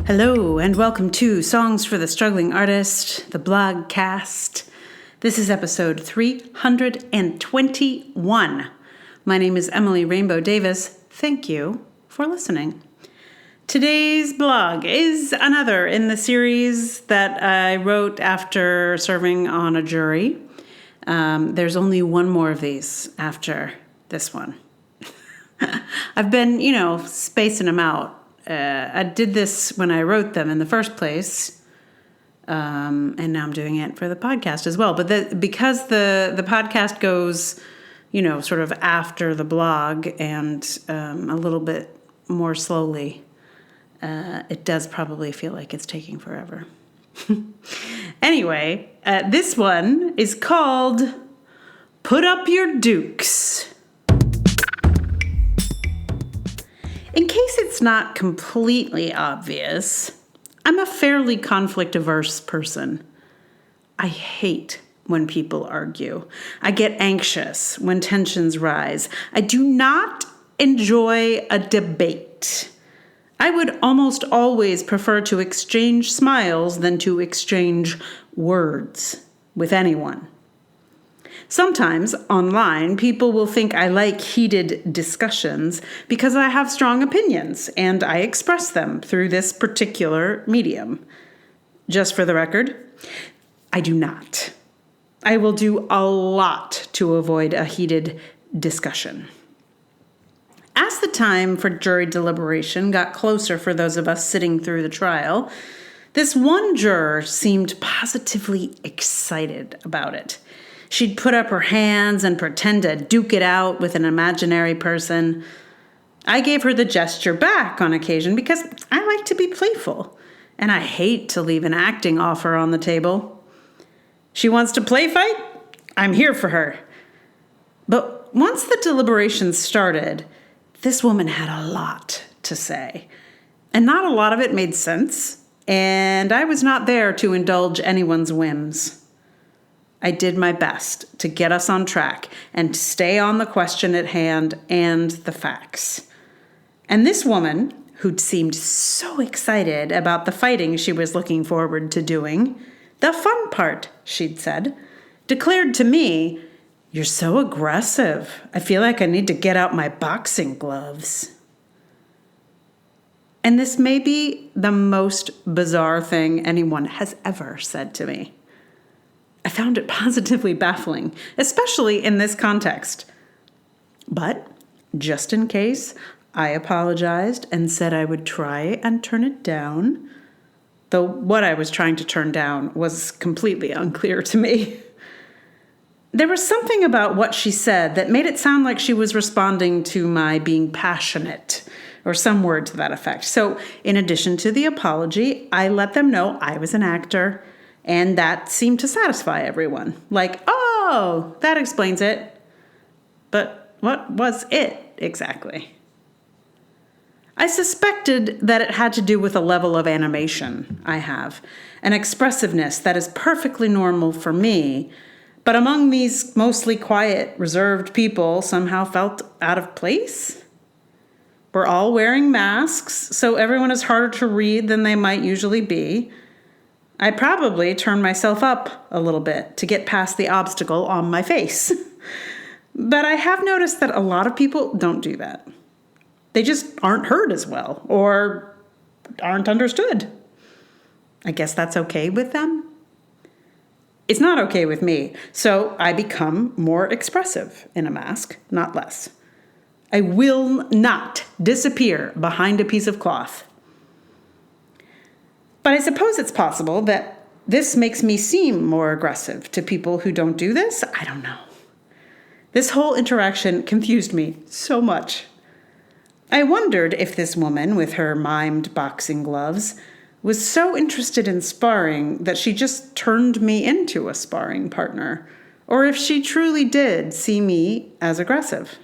Hello, and welcome to Songs for the Struggling Artist, the blogcast. This is episode 321. My name is Emily Rainbow Davis. Thank you for listening. Today's blog is another in the series that I wrote after serving on a jury. There's only one more of these after this one. I've been, spacing them out. I did this when I wrote them in the first place, and now I'm doing it for the podcast as well. But because the podcast goes, sort of after the blog and a little bit more slowly, it does probably feel like it's taking forever. Anyway, this one is called Put Up Your Dukes. In case it's not completely obvious, I'm a fairly conflict-averse person. I hate when people argue. I get anxious when tensions rise. I do not enjoy a debate. I would almost always prefer to exchange smiles than to exchange words with anyone. Sometimes, online, people will think I like heated discussions because I have strong opinions and I express them through this particular medium. Just for the record, I do not. I will do a lot to avoid a heated discussion. As the time for jury deliberation got closer for those of us sitting through the trial, this one juror seemed positively excited about it. She'd put up her hands and pretend to duke it out with an imaginary person. I gave her the gesture back on occasion because I like to be playful, and I hate to leave an acting offer on the table. She wants to play fight? I'm here for her. But once the deliberations started, this woman had a lot to say, and not a lot of it made sense, and I was not there to indulge anyone's whims. I did my best to get us on track and stay on the question at hand and the facts. And this woman, who'd seemed so excited about the fighting she was looking forward to doing, the fun part, she'd said, declared to me, "You're so aggressive. I feel like I need to get out my boxing gloves." And this may be the most bizarre thing anyone has ever said to me. I found it positively baffling, especially in this context. But, just in case, I apologized and said I would try and turn it down, though what I was trying to turn down was completely unclear to me. There was something about what she said that made it sound like she was responding to my being passionate, or some word to that effect. So, in addition to the apology, I let them know I was an actor, and that seemed to satisfy everyone. Like, oh, that explains it. But what was it exactly? I suspected that it had to do with a level of animation I have, an expressiveness that is perfectly normal for me, but among these mostly quiet, reserved people somehow felt out of place. We're all wearing masks, so everyone is harder to read than they might usually be. I probably turned myself up a little bit to get past the obstacle on my face. But I have noticed that a lot of people don't do that. They just aren't heard as well or aren't understood. I guess that's okay with them. It's not okay with me, so I become more expressive in a mask, not less. I will not disappear behind a piece of cloth. But I suppose it's possible that this makes me seem more aggressive to people who don't do this. I don't know. This whole interaction confused me so much. I wondered if this woman with her mimed boxing gloves was so interested in sparring that she just turned me into a sparring partner, or if she truly did see me as aggressive.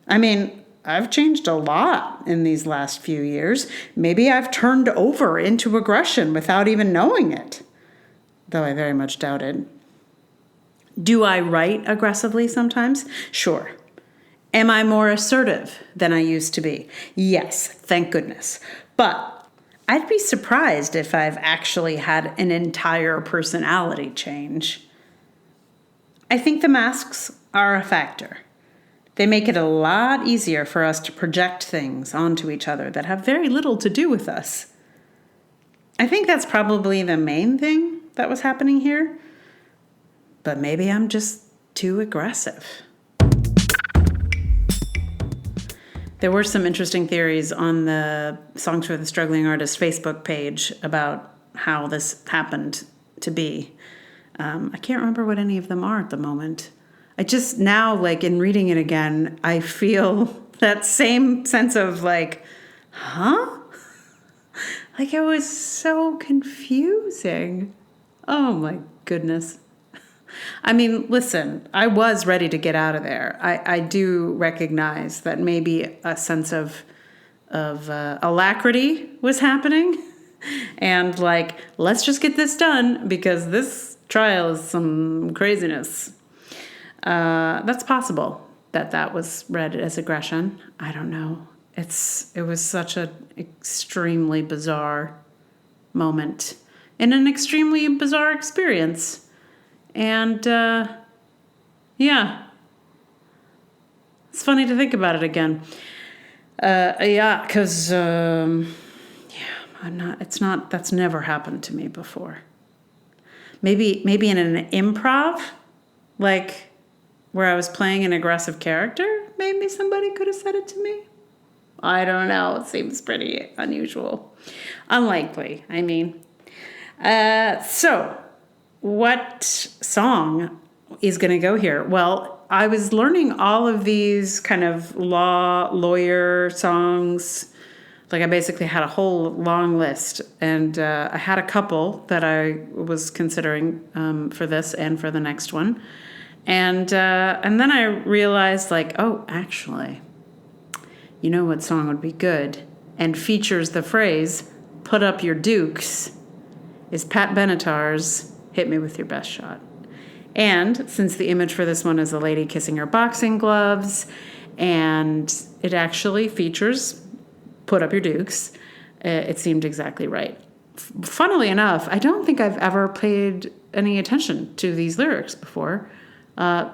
I mean, I've changed a lot in these last few years. Maybe I've turned over into aggression without even knowing it, though I very much doubt it. Do I write aggressively sometimes? Sure. Am I more assertive than I used to be? Yes, thank goodness. But I'd be surprised if I've actually had an entire personality change. I think the masks are a factor. They make it a lot easier for us to project things onto each other that have very little to do with us. I think that's probably the main thing that was happening here. But maybe I'm just too aggressive. There were some interesting theories on the Songs for the Struggling Artist Facebook page about how this happened to be. I can't remember what any of them are at the moment. I just now, like in reading it again, I feel that same sense of like, huh? Like it was so confusing. Oh my goodness. I mean, listen, I was ready to get out of there. I do recognize that maybe a sense of alacrity was happening. And like, let's just get this done because this trial is some craziness. That's possible that was read as aggression. I don't know. It was such an extremely bizarre moment and an extremely bizarre experience. And, yeah, it's funny to think about it again. Because, that's never happened to me before. Maybe in an improv, like where I was playing an aggressive character, maybe somebody could have said it to me. I don't know. It seems pretty unusual. Unlikely, I mean. So what song is going to go here? Well, I was learning all of these kind of lawyer songs. Like I basically had a whole long list, and I had a couple that I was considering for this and for the next one. And then I realized, like, oh, actually, you know what song would be good and features the phrase, put up your dukes, is Pat Benatar's Hit Me With Your Best Shot. And since the image for this one is a lady kissing her boxing gloves, and it actually features Put Up Your Dukes, it seemed exactly right. Funnily enough, I don't think I've ever paid any attention to these lyrics before.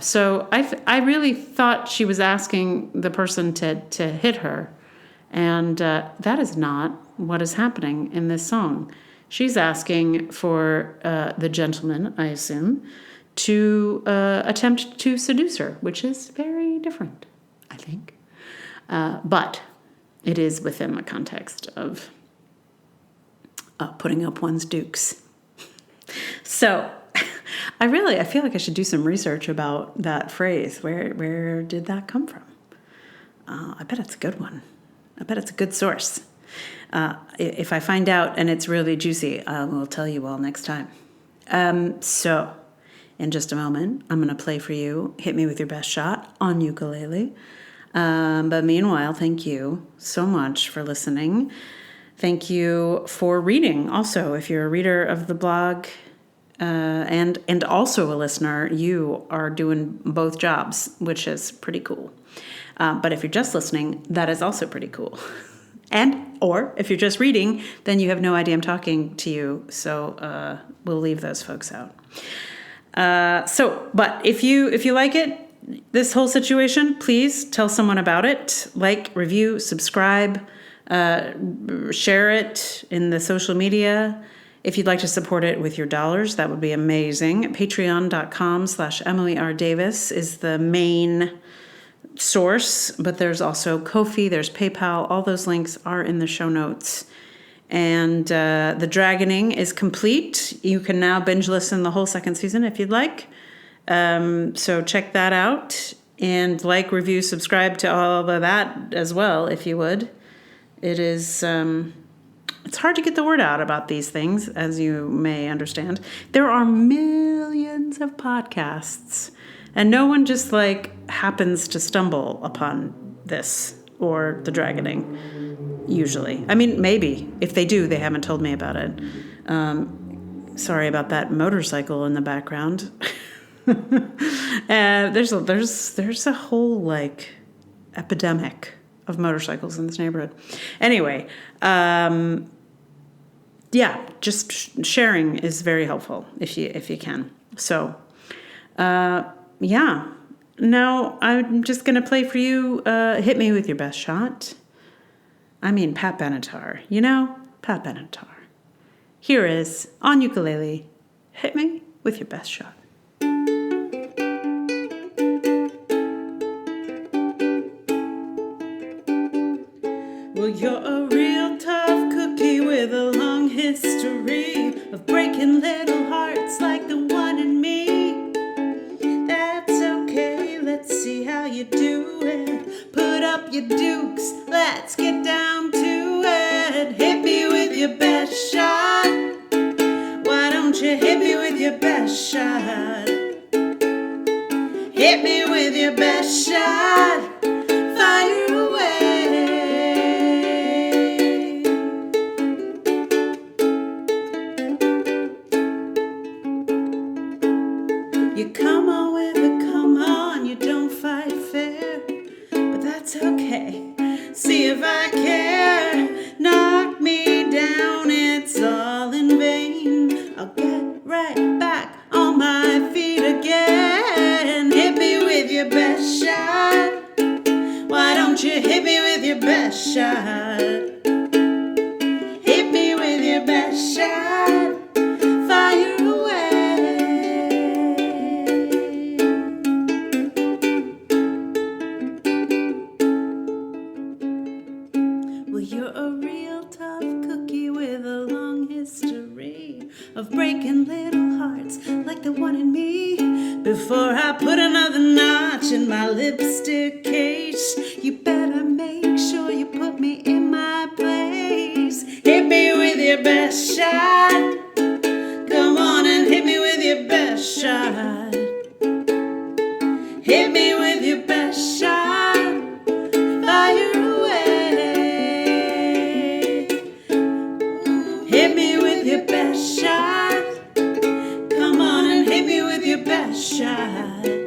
So I really thought she was asking the person to hit her. And that is not what is happening in this song. She's asking for the gentleman, I assume, to attempt to seduce her, which is very different, I think. But it is within the context of putting up one's dukes. So I feel like I should do some research about that phrase. Where did that come from? I bet it's a good one. I bet it's a good source. If I find out and it's really juicy, I will tell you all next time. So in just a moment, I'm going to play for you Hit Me With Your Best Shot on ukulele. But meanwhile, thank you so much for listening. Thank you for reading. Also, if you're a reader of the blog and also a listener, you are doing both jobs, which is pretty cool. But if you're just listening, that is also pretty cool. Or if you're just reading, then you have no idea I'm talking to you. So we'll leave those folks out. But if you like it, this whole situation, please tell someone about it. Like, review, subscribe, share it in the social media. If you'd like to support it with your dollars, that would be amazing. Patreon.com/Emily R. Davis is the main source, but there's also Ko-fi, there's PayPal. All those links are in the show notes. And the Dragoning is complete. You can now binge listen the whole second season if you'd like. So check that out. And like, review, subscribe to all of that as well, if you would. It is... it's hard to get the word out about these things, as you may understand. There are millions of podcasts, and no one just happens to stumble upon this or the Dragoning, usually. I mean, maybe. If they do, they haven't told me about it. Sorry about that motorcycle in the background. There's a whole epidemic of motorcycles in this neighborhood. Anyway, yeah, just sharing is very helpful if you can. So, yeah. Now I'm just gonna play for you. Hit me with your best shot. I mean, Pat Benatar. You know, Pat Benatar. Here is on ukulele. Hit me with your best shot. Well, you're a real tough cookie with a long history of breaking little hearts like the one in me. That's okay, let's see how you do it. Put up your dukes, let's get down to it. Hit me with your best shot. Why don't you hit me with your best shot? Hit me with your best shot. Fire away. You come on with a come on, you don't fight fair, but that's okay. See if I care. Knock me down, it's all in vain. I'll get right back on my feet again. Hit me with your best shot. Why don't you hit me with your best shot? Hit me with your best shot. Fire away. Well, you're a real tough cookie with a long history of breaking little hearts like the one in me. Before I put another notch in my lipstick case, you better make sure you put me in my place. Hit me with your best shot. Come on and hit me with your best shot. Hit me with your best shot. Fire away. Hit me with your best shot. Come on and hit me with your best shot.